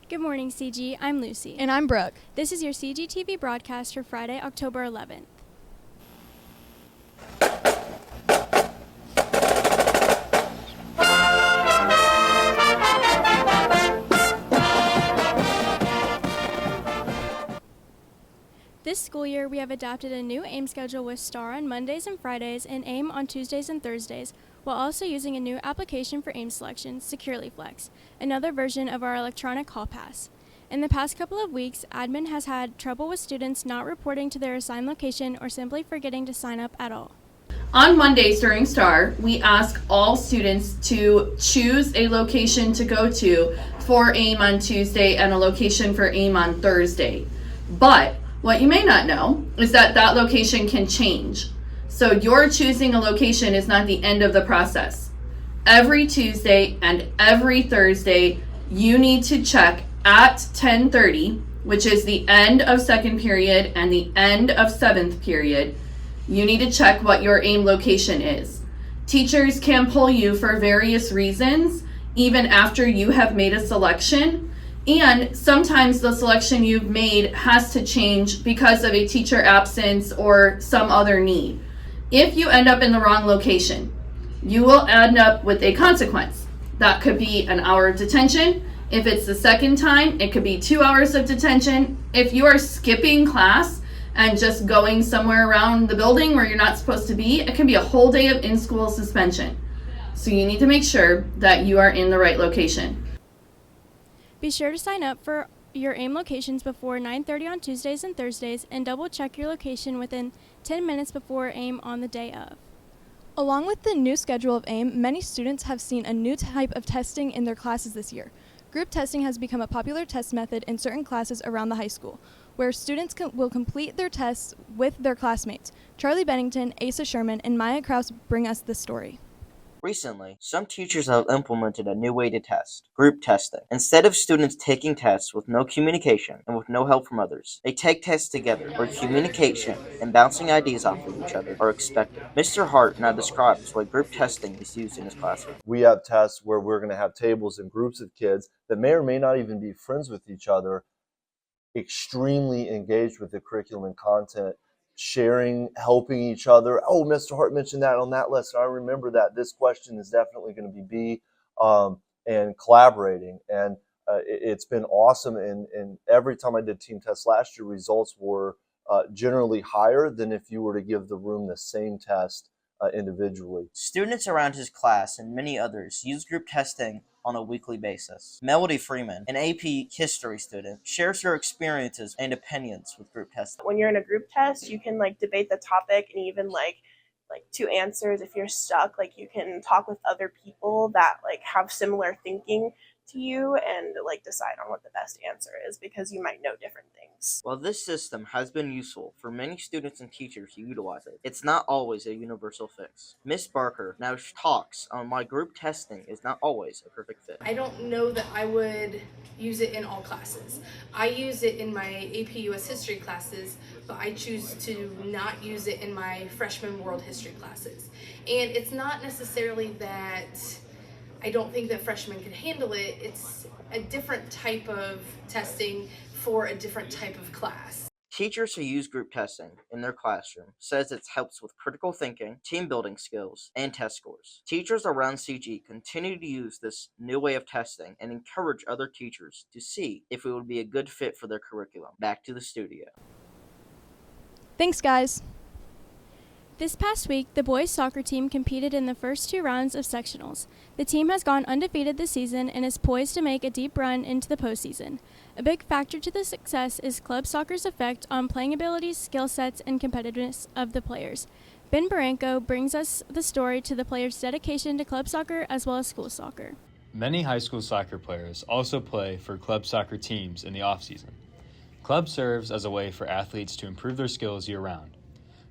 Good morning, CG. I'm Lucy. And I'm Brooke. This is your CGTV Broadcast for Friday, October 11th. This school year, we have adopted a new AIM schedule with STAR on Mondays and Fridays and AIM on Tuesdays and Thursdays, while also using a new application for AIM selection, Securely Flex, another version of our electronic hall pass. In the past couple of weeks, admin has had trouble with students not reporting to their assigned location or simply forgetting to sign up at all. On Mondays during STAR, we ask all students to choose a location to go to for AIM on Tuesday and a location for AIM on Thursday. But what you may not know is that that location can change. So your choosing a location is not the end of the process. Every Tuesday and every Thursday, you need to check at 10:30, which is the end of second period and the end of seventh period. You need to check what your AIM location is. Teachers can pull you for various reasons, even after you have made a selection. And sometimes the selection you've made has to change because of a teacher absence or some other need. If you end up in the wrong location, you will end up with a consequence. That could be an hour of detention. If it's the second time, it could be 2 hours of detention. If you are skipping class and just going somewhere around the building where you're not supposed to be, it can be a whole day of in-school suspension. So you need to make sure that you are in the right location. Be sure to sign up for your AIM locations before 9:30 on Tuesdays and Thursdays and double check your location within 10 minutes before AIM on the day of. Along with the new schedule of AIM, many students have seen a new type of testing in their classes this year. Group testing has become a popular test method in certain classes around the high school, where students will complete their tests with their classmates. Charlie Bennington, Asa Sherman, and Maya Krause bring us this story. Recently, some teachers have implemented a new way to test, group testing. Instead of students taking tests with no communication and with no help from others, they take tests together where communication and bouncing ideas off of each other are expected. Mr. Hart now describes why group testing is used in his classroom. We have tests where we're going to have tables and groups of kids that may or may not even be friends with each other, extremely engaged with the curriculum and content, sharing, helping each other. Oh, Mr. Hart mentioned that on that lesson. I remember that. This question is definitely going to be B, and collaborating. And it's been awesome. And every time I did team tests last year, results were generally higher than if you were to give the room the same test individually. Students around his class and many others use group testing on a weekly basis. Melody Freeman, an AP history student, shares her experiences and opinions with group testing. When you're in a group test, you can debate the topic and even like two answers. If you're stuck, you can talk with other people that have similar thinking to you and decide on what the best answer is, because you might know different things. While this system has been useful for many students and teachers who utilize it, it's not always a universal fix. Miss Barker now talks on why group testing is not always a perfect fit. I don't know that I would use it in all classes. I use it in my AP US history classes, but I choose to not use it in my freshman world history classes. And it's not necessarily that I don't think that freshmen can handle it. It's a different type of testing for a different type of class. Teachers who use group testing in their classroom says it helps with critical thinking, team building skills, and test scores. Teachers around CG continue to use this new way of testing and encourage other teachers to see if it would be a good fit for their curriculum. Back to the studio. Thanks, guys. This past week, the boys soccer team competed in the first 2 rounds of sectionals. The team has gone undefeated this season and is poised to make a deep run into the postseason. A big factor to the success is club soccer's effect on playing abilities, skill sets, and competitiveness of the players. Ben Baranco brings us the story to the players' dedication to club soccer as well as school soccer. Many high school soccer players also play for club soccer teams in the off-season. Club serves as a way for athletes to improve their skills year-round.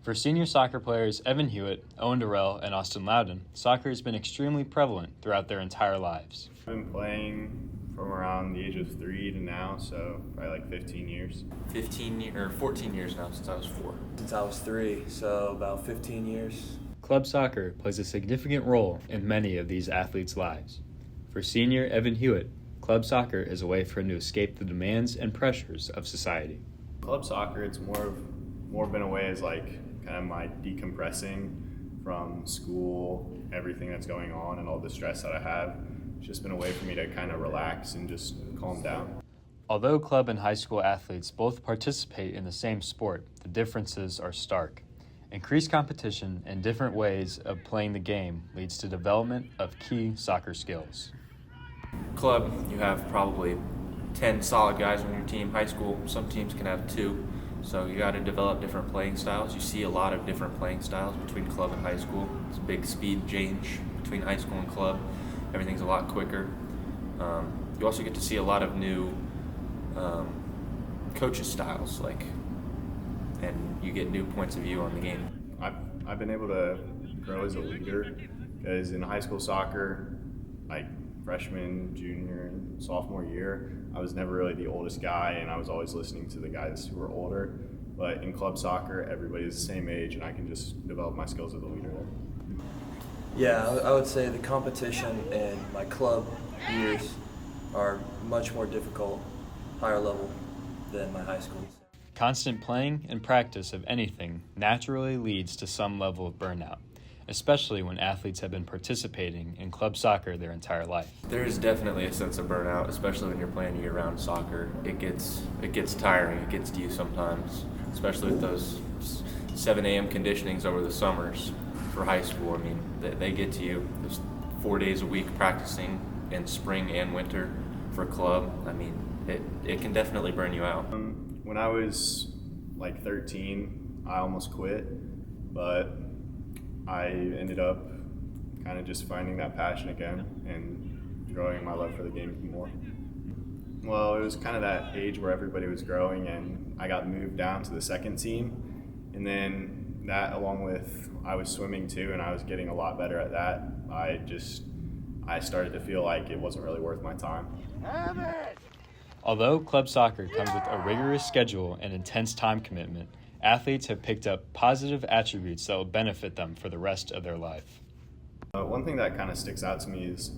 For senior soccer players Evan Hewitt, Owen Durrell, and Austin Loudon, soccer has been extremely prevalent throughout their entire lives. I've been playing from around the age of 3 to now, so probably 15 years. 14 years now, since I was 4. Since I was 3, so about 15 years. Club soccer plays a significant role in many of these athletes' lives. For senior Evan Hewitt, club soccer is a way for him to escape the demands and pressures of society. Club soccer, it's more been a way as like kind of my decompressing from school, everything that's going on and all the stress that I have. It's just been a way for me to kind of relax and just calm down. Although club and high school athletes both participate in the same sport, the differences are stark. Increased competition and different ways of playing the game leads to development of key soccer skills. Club, you have probably 10 solid guys on your team. High school, some teams can have 2. So you got to develop different playing styles. You see a lot of different playing styles between club and high school. It's a big speed change between high school and club. Everything's a lot quicker. You also get to see a lot of new coaches' styles, and you get new points of view on the game. I've been able to grow as a leader because in high school soccer, like freshman, junior, and sophomore year, I was never really the oldest guy, and I was always listening to the guys who were older. But in club soccer, everybody's the same age, and I can just develop my skills as a leader there. Yeah, I would say the competition in my club years are much more difficult, higher level than my high school. Constant playing and practice of anything naturally leads to some level of burnout, especially when athletes have been participating in club soccer their entire life. There is definitely a sense of burnout, especially when you're playing year-round soccer. It gets tiring. It gets to you sometimes, especially with those 7 a.m. conditionings over the summers for high school. I mean, they get to you. There's 4 days a week practicing in spring and winter for club. I mean, it can definitely burn you out. When I was like 13, I almost quit, but I ended up kind of just finding that passion again and growing my love for the game even more. Well, it was kind of that age where everybody was growing, and I got moved down to the second team, and then that, along with I was swimming too, and I was getting a lot better at that, I started to feel like it wasn't really worth my time. Although club soccer comes with a rigorous schedule and intense time commitment, athletes have picked up positive attributes that will benefit them for the rest of their life. One thing that kind of sticks out to me is,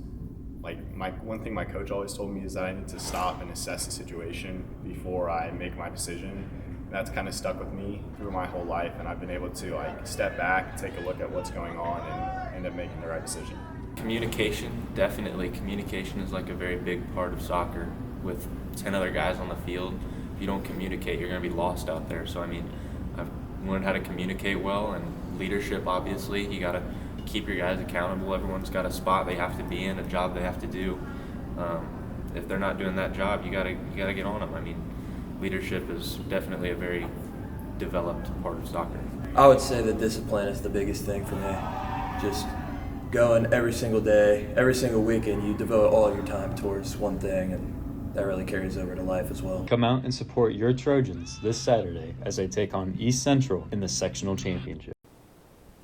one thing my coach always told me is that I need to stop and assess the situation before I make my decision. And that's kind of stuck with me through my whole life, and I've been able to step back, take a look at what's going on, and end up making the right decision. Communication, definitely. Communication is a very big part of soccer. With 10 other guys on the field, if you don't communicate, you're going to be lost out there. So, I mean, I've learned how to communicate well, and leadership, obviously. You got to keep your guys accountable. Everyone's got a spot they have to be in, a job they have to do. If they're not doing that job, you got to get on them. I mean, leadership is definitely a very developed part of soccer. I would say that discipline is the biggest thing for me. Just going every single day, every single weekend, you devote all of your time towards one thing, and that really carries over to life as well. Come out and support your Trojans this Saturday as they take on East Central in the sectional championship.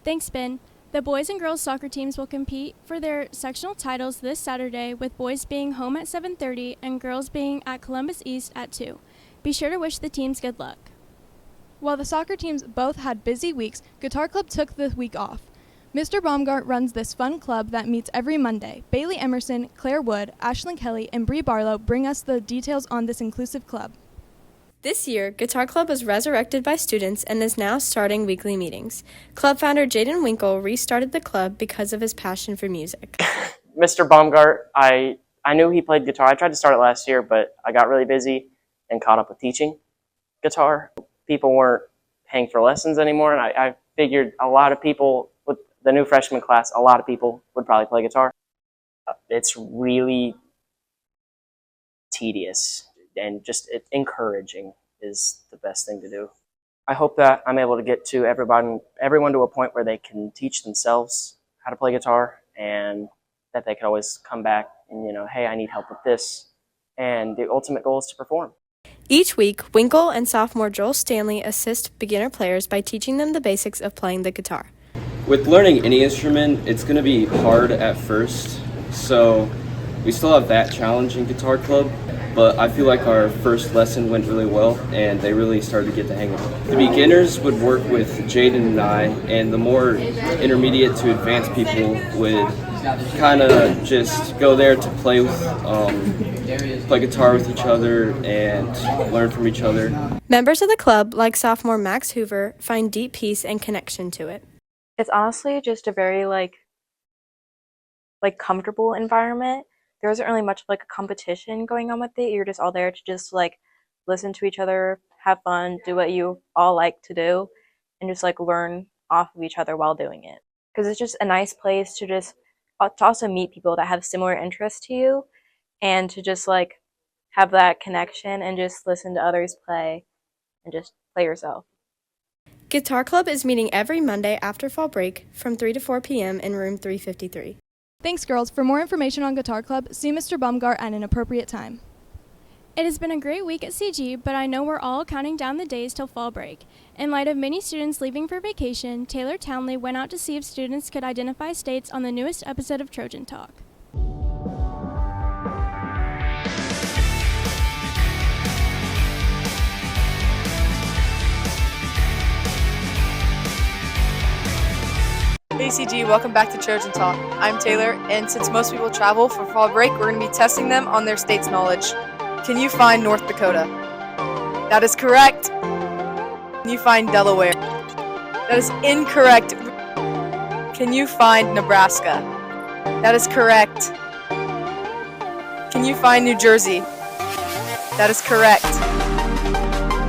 Thanks, Ben. The boys and girls soccer teams will compete for their sectional titles this Saturday, with boys being home at 7:30 and girls being at Columbus East at 2. Be sure to wish the teams good luck. While the soccer teams both had busy weeks, Guitar Club took the week off. Mr. Baumgart runs this fun club that meets every Monday. Bailey Emerson, Claire Wood, Ashlyn Kelly, and Bree Barlow bring us the details on this inclusive club. This year, Guitar Club was resurrected by students and is now starting weekly meetings. Club founder Jaden Winkle restarted the club because of his passion for music. Mr. Baumgart, I knew he played guitar. I tried to start it last year, but I got really busy and caught up with teaching guitar. People weren't paying for lessons anymore, and I figured a lot of people, with the new freshman class, a lot of people would probably play guitar. It's really tedious, and just encouraging is the best thing to do. I hope that I'm able to get to everyone to a point where they can teach themselves how to play guitar, and that they can always come back and, hey, I need help with this. And the ultimate goal is to perform. Each week, Winkle and sophomore Joel Stanley assist beginner players by teaching them the basics of playing the guitar. With learning any instrument, it's going to be hard at first, so we still have that challenge in Guitar Club, but I feel like our first lesson went really well, and they really started to get the hang of it. The beginners would work with Jaden and I, and the more intermediate to advanced people would kind of just go there to play guitar with each other and learn from each other. Members of the club, like sophomore Max Hoover, find deep peace and connection to it. It's honestly just a very comfortable environment. There isn't really much of a competition going on with it. You're just all there to just listen to each other, have fun, do what you all like to do, and just learn off of each other while doing it. Because it's just a nice place to also meet people that have similar interests to you, and to just have that connection and just listen to others play and just play yourself. Guitar Club is meeting every Monday after fall break from 3 to 4 p.m. in room 353. Thanks, girls. For more information on Guitar Club, see Mr. Baumgart at an appropriate time. It has been a great week at CG, but I know we're all counting down the days till fall break. In light of many students leaving for vacation, Taylor Townley went out to see if students could identify states on the newest episode of Trojan Talk. Hey CG, welcome back to Trojan Talk. I'm Taylor, and since most people travel for fall break, we're going to be testing them on their state's knowledge. Can you find North Dakota? That is correct. Can you find Delaware? That is incorrect. Can you find Nebraska? That is correct. Can you find New Jersey? That is correct.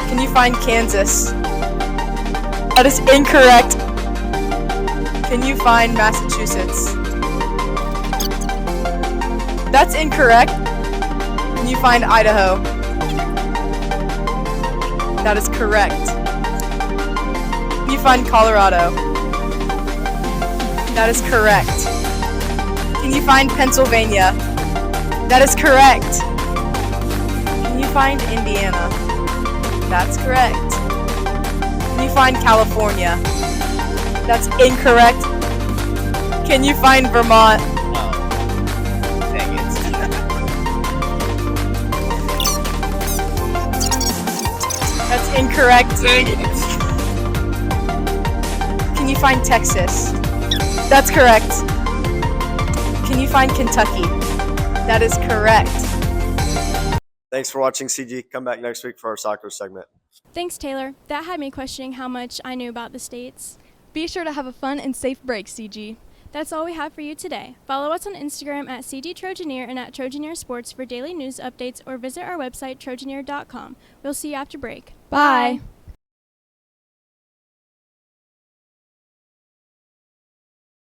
Can you find Kansas? That is incorrect. Can you find Massachusetts? That's incorrect. Can you find Idaho? That is correct. Can you find Colorado? That is correct. Can you find Pennsylvania? That is correct. Can you find Indiana? That's correct. Can you find California? That's incorrect. Can you find Vermont? Oh, dang it. That's incorrect. Dang it. Can you find Texas? That's correct. Can you find Kentucky? That is correct. Thanks for watching CG. Come back next week for our soccer segment. Thanks, Taylor. That had me questioning how much I knew about the states. Be sure to have a fun and safe break, CG. That's all we have for you today. Follow us on Instagram at CG Trojaneer and at Trojaneer Sports for daily news updates, or visit our website, trojaneer.com. We'll see you after break. Bye.